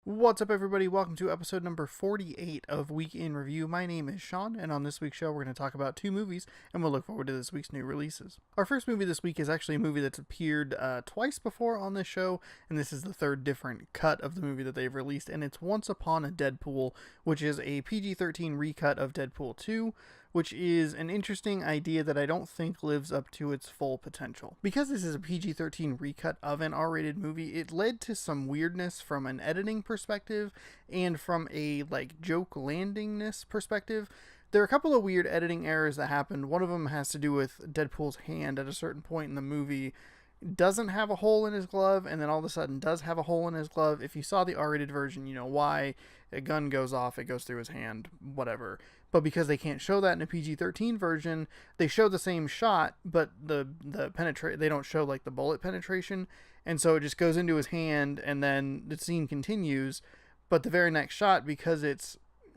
What's up, everybody? Welcome to episode number 48 of Week in Review. My name is Sean, and on this week's show, we're going to talk about two movies, and we'll look forward to this week's new releases. Our first movie this week is actually a movie that's appeared twice before on this show, and this is the third different cut of the movie that they've released, and it's Once Upon a Deadpool, which is a PG-13 recut of Deadpool 2, which is an interesting idea that I don't think lives up to its full potential. Because this is a PG-13 recut of an R-rated movie, it led to some weirdness from an editing perspective and from a joke landingness perspective. There are a couple of weird editing errors that happened. One of them has to do with Deadpool's hand at a certain point in the movie doesn't have a hole in his glove, and then all of a sudden does have a hole in his glove. If you saw the R-rated version, you know why. A gun goes off, it goes through his hand, whatever. But because they can't show that in a PG-13 version, they show the same shot, but they don't show the bullet penetration, and so it just goes into his hand, and then the scene continues. But the very next shot, because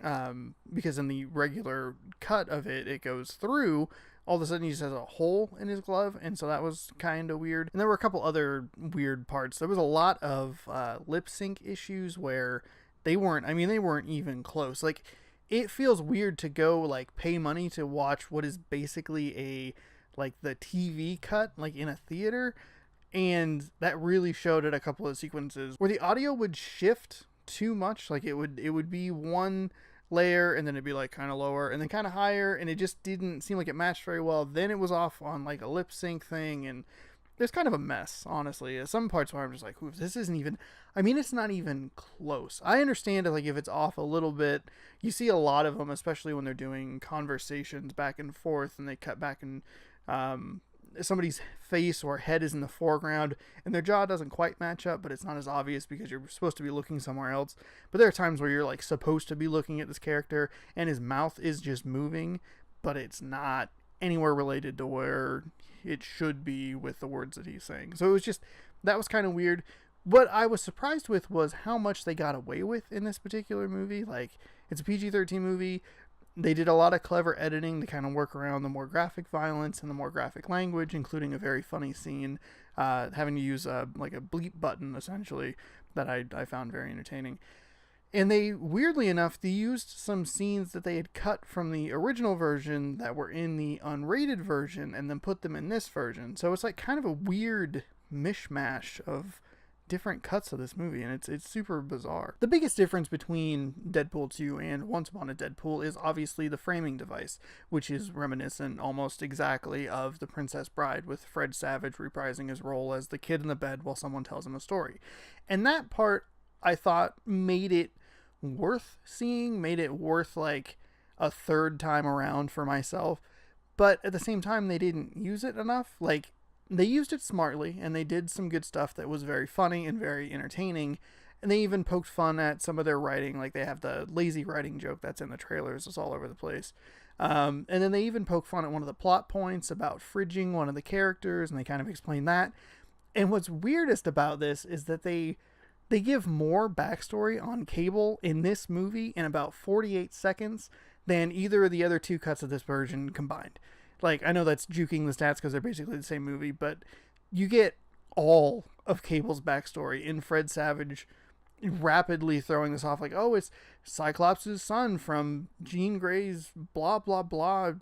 in the regular cut of it, it goes through, all of a sudden he just has a hole in his glove, and so that was kind of weird. And there were a couple other weird parts. There was a lot of lip sync issues where they weren't even close. It feels weird to go pay money to watch what is basically the TV cut in a theater, and that really showed at a couple of sequences where the audio would shift too much. It would be one layer, and then it'd be kind of lower and then kind of higher, and it just didn't seem like it matched very well. Then it was off on a lip sync thing, and there's kind of a mess, honestly. Some parts where I'm just ooh, this isn't even, it's not even close. I understand if it's off a little bit. You see a lot of them, especially when they're doing conversations back and forth, and they cut back, and somebody's face or head is in the foreground and their jaw doesn't quite match up, but it's not as obvious because you're supposed to be looking somewhere else. But there are times where you're supposed to be looking at this character and his mouth is just moving, but it's not anywhere related to where it should be with the words that he's saying. So that was kind of weird. What I was surprised with was how much they got away with in this particular movie. It's a PG-13 movie. They did a lot of clever editing to kind of work around the more graphic violence and the more graphic language, including a very funny scene having to use a bleep button, essentially, that I found very entertaining. And they, weirdly enough, they used some scenes that they had cut from the original version that were in the unrated version and then put them in this version. So it's kind of a weird mishmash of different cuts of this movie, and it's super bizarre. The biggest difference between Deadpool 2 and Once Upon a Deadpool is obviously the framing device, which is reminiscent almost exactly of The Princess Bride, with Fred Savage reprising his role as the kid in the bed while someone tells him a story. And that part, I thought, made it worth seeing, made it worth a third time around for myself. But at the same time, they didn't use it enough. They used it smartly, and they did some good stuff that was very funny and very entertaining. And they even poked fun at some of their writing. They have the lazy writing joke that's in the trailers. It's all over the place. And then they even poke fun at one of the plot points about fridging one of the characters, and they kind of explain that. And what's weirdest about this is that they give more backstory on Cable in this movie in about 48 seconds than either of the other two cuts of this version combined. I know that's juking the stats because they're basically the same movie, but you get all of Cable's backstory in Fred Savage rapidly throwing this off oh, it's Cyclops' son from Jean Grey's blah, blah, blah,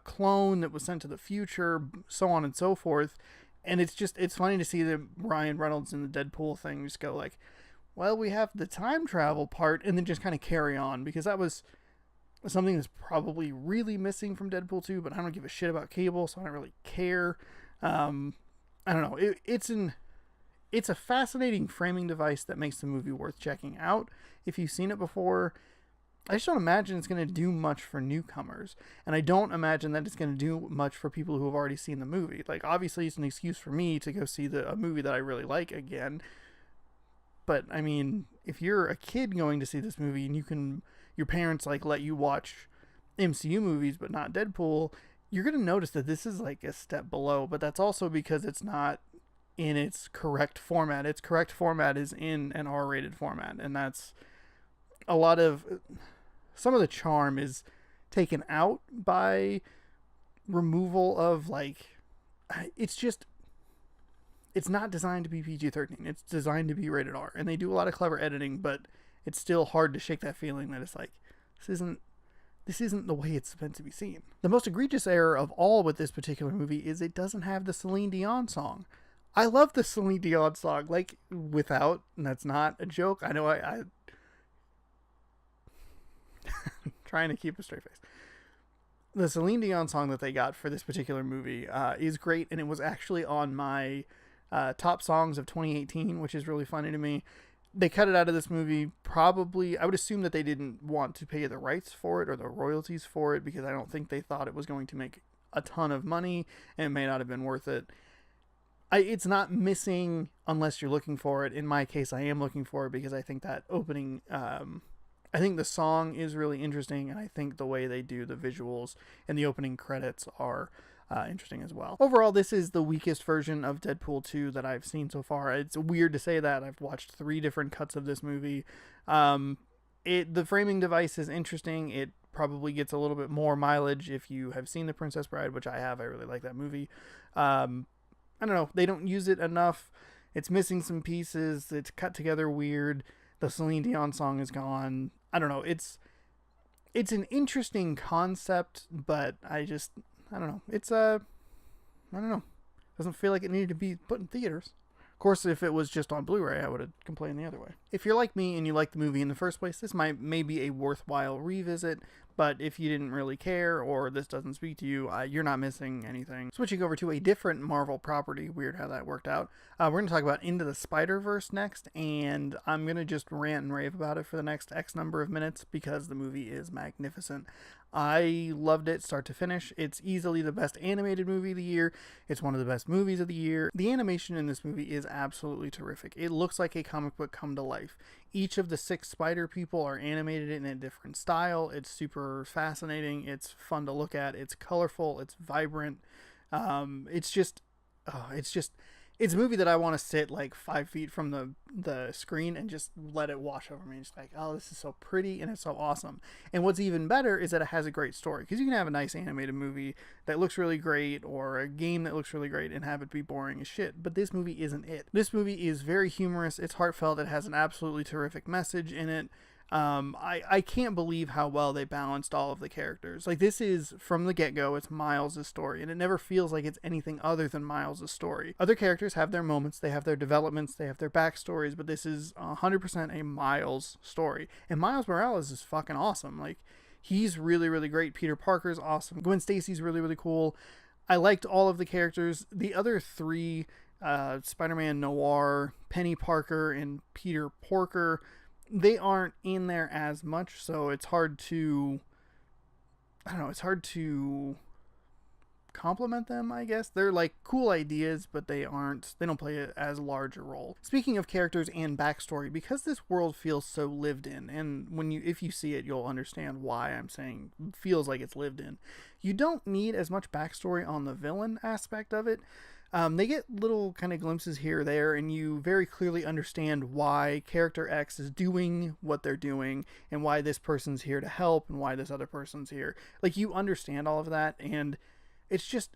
clone that was sent to the future, so on and so forth. And it's funny to see that Ryan Reynolds in the Deadpool thing just go well, we have the time travel part, and then just kind of carry on, because that was something that's probably really missing from Deadpool 2, but I don't give a shit about Cable, so I don't really care. I don't know. It's a fascinating framing device that makes the movie worth checking out if you've seen it before. I just don't imagine it's going to do much for newcomers, and I don't imagine that it's going to do much for people who have already seen the movie. Obviously, it's an excuse for me to go see a movie that I really like again. But if you're a kid going to see this movie and your parents let you watch MCU movies but not Deadpool, you're going to notice that this is a step below. But that's also because it's not in its correct format. Its correct format is in an R-rated format, and that's a lot of, some of the charm is taken out by removal of it's it's not designed to be PG-13. It's designed to be rated R, and they do a lot of clever editing, but it's still hard to shake that feeling that it's like, this isn't the way it's meant to be seen. The most egregious error of all with this particular movie is it doesn't have the Celine Dion song. I love the Celine Dion song, like, without, and that's not a joke. I know I trying to keep a straight face. The Celine Dion song that they got for this particular movie is great, and it was actually on my top songs of 2018, which is really funny to me. They cut it out of this movie. Probably, I would assume that they didn't want to pay the rights for it or the royalties for it, because I don't think they thought it was going to make a ton of money, and it may not have been worth it. It's not missing unless you're looking for it. In my case, I am looking for it because I think that opening, I think the song is really interesting, and I think the way they do the visuals and the opening credits are interesting as well. Overall, this is the weakest version of Deadpool 2 that I've seen so far. It's weird to say that. I've watched 3 different cuts of this movie. The framing device is interesting. It probably gets a little bit more mileage if you have seen The Princess Bride, which I have. I really like that movie. I don't know. They don't use it enough. It's missing some pieces. It's cut together weird. The Celine Dion song is gone. I don't know. It's an interesting concept, but I don't know. I don't know. Doesn't feel like it needed to be put in theaters. Of course, if it was just on Blu-ray, I would have complained the other way. If you're like me and you like the movie in the first place, this may be a worthwhile revisit, but if you didn't really care or this doesn't speak to you, you're not missing anything. Switching over to a different Marvel property, weird how that worked out. We're going to talk about Into the Spider-Verse next, and I'm going to just rant and rave about it for the next X number of minutes because the movie is magnificent. I loved it start to finish. It's easily the best animated movie of the year. It's one of the best movies of the year. The animation in this movie is absolutely terrific. It looks like a comic book come to life. Each of the 6 spider people are animated in a different style. It's super fascinating. It's fun to look at. It's colorful. It's vibrant. It's a movie that I want to sit like 5 feet from the screen and just let it wash over me. Just like, oh, this is so pretty and it's so awesome. And what's even better is that it has a great story, because you can have a nice animated movie that looks really great or a game that looks really great and have it be boring as shit. But this movie isn't it. This movie is very humorous. It's heartfelt. It has an absolutely terrific message in it. I can't believe how well they balanced all of the characters. Like, this is, from the get-go, it's Miles' story, and it never feels like it's anything other than Miles' story. Other characters have their moments, they have their developments, they have their backstories, but this is 100% a Miles story. And Miles Morales is fucking awesome. Like, he's really, really great. Peter Parker's awesome. Gwen Stacy's really, really cool. I liked all of the characters. The other 3, Spider-Man Noir, Penny Parker, and Peter Porker, they aren't in there as much, so it's hard to, it's hard to compliment them, I guess. They're like cool ideas, but they don't play as large a role. Speaking of characters and backstory, because this world feels so lived in, and if you see it, you'll understand why I'm saying feels like it's lived in. You don't need as much backstory on the villain aspect of it. They get little kind of glimpses here or there, and you very clearly understand why character X is doing what they're doing, and why this person's here to help, and why this other person's here. Like, you understand all of that, and it's just,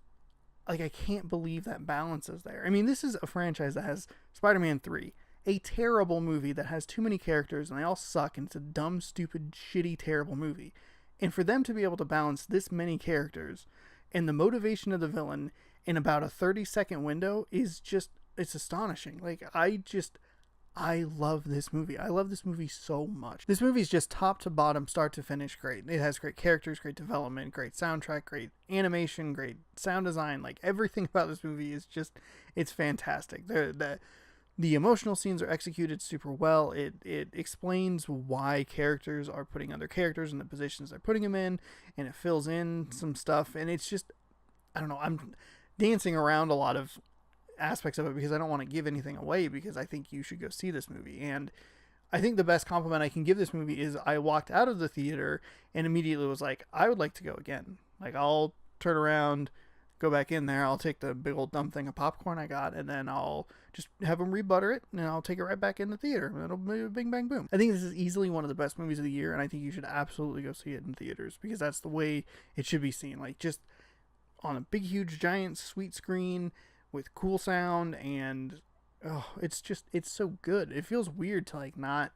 like, I can't believe that balance is there. I mean, this is a franchise that has Spider-Man 3, a terrible movie that has too many characters, and they all suck, and it's a dumb, stupid, shitty, terrible movie. And for them to be able to balance this many characters, and the motivation of the villain in about a 30-second window is just, it's astonishing. Like, I love this movie. I love this movie so much. This movie is just top to bottom, start to finish great. It has great characters, great development, great soundtrack, great animation, great sound design. Like, everything about this movie is just, it's fantastic. The emotional scenes are executed super well. It explains why characters are putting other characters in the positions they're putting them in, and it fills in some stuff. And it's just, I don't know, I'm dancing around a lot of aspects of it because I don't want to give anything away, because I think you should go see this movie. And I think the best compliment I can give this movie is I walked out of the theater and immediately was like, I would like to go again. Like, I'll turn around, go back in there, I'll take the big old dumb thing of popcorn I got, and then I'll just have them rebutter it, and I'll take it right back in the theater, and it'll be bing bang boom. I think this is easily one of the best movies of the year, and I think you should absolutely go see it in theaters, because that's the way it should be seen. Like, just on a big huge giant sweet screen with cool sound, and it's so good. It feels weird to like not.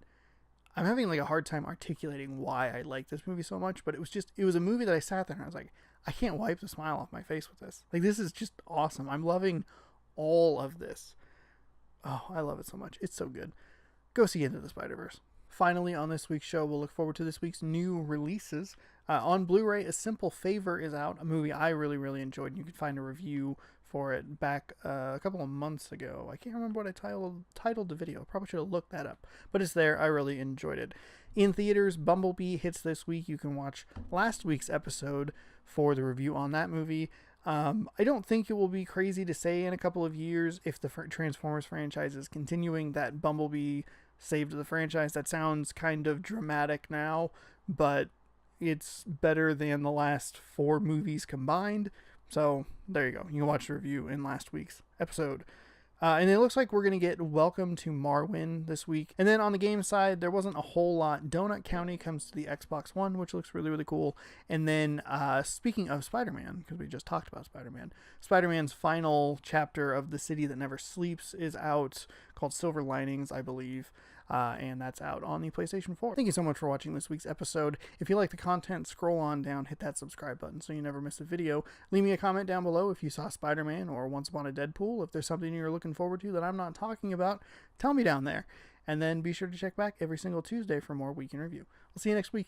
I'm having like a hard time articulating why I like this movie so much, but it was a movie that I sat there and I was like, I can't wipe the smile off my face with this. Like, this is just awesome. I'm loving all of this. Oh, I love it so much. It's so good. Go see Into the Spider-Verse. Finally, on this week's show, we'll look forward to this week's new releases. On Blu-ray, A Simple Favor is out, a movie I really, really enjoyed. And you can find a review for it back a couple of months ago. I can't remember what I titled the video. Probably should have looked that up. But it's there. I really enjoyed it. In theaters, Bumblebee hits this week. You can watch last week's episode for the review on that movie. I don't think it will be crazy to say in a couple of years, if the Transformers franchise is continuing, that Bumblebee saved the franchise. That sounds kind of dramatic now, but it's better than the last 4 movies combined. So there you go. You can watch the review in last week's episode. And it looks like we're going to get Welcome to Marwyn this week. And then on the game side, there wasn't a whole lot. Donut County comes to the Xbox One, which looks really, really cool. And then speaking of Spider-Man, because we just talked about Spider-Man, Spider-Man's final chapter of The City That Never Sleeps is out, called Silver Linings, I believe. And that's out on the PlayStation 4. Thank you so much for watching this week's episode. If you like the content, scroll on down, hit that subscribe button so you never miss a video. Leave me a comment down below if you saw Spider-Man or Once Upon a Deadpool. If there's something you're looking forward to that I'm not talking about, tell me down there. And then be sure to check back every single Tuesday for more Week in Review. We'll see you next week.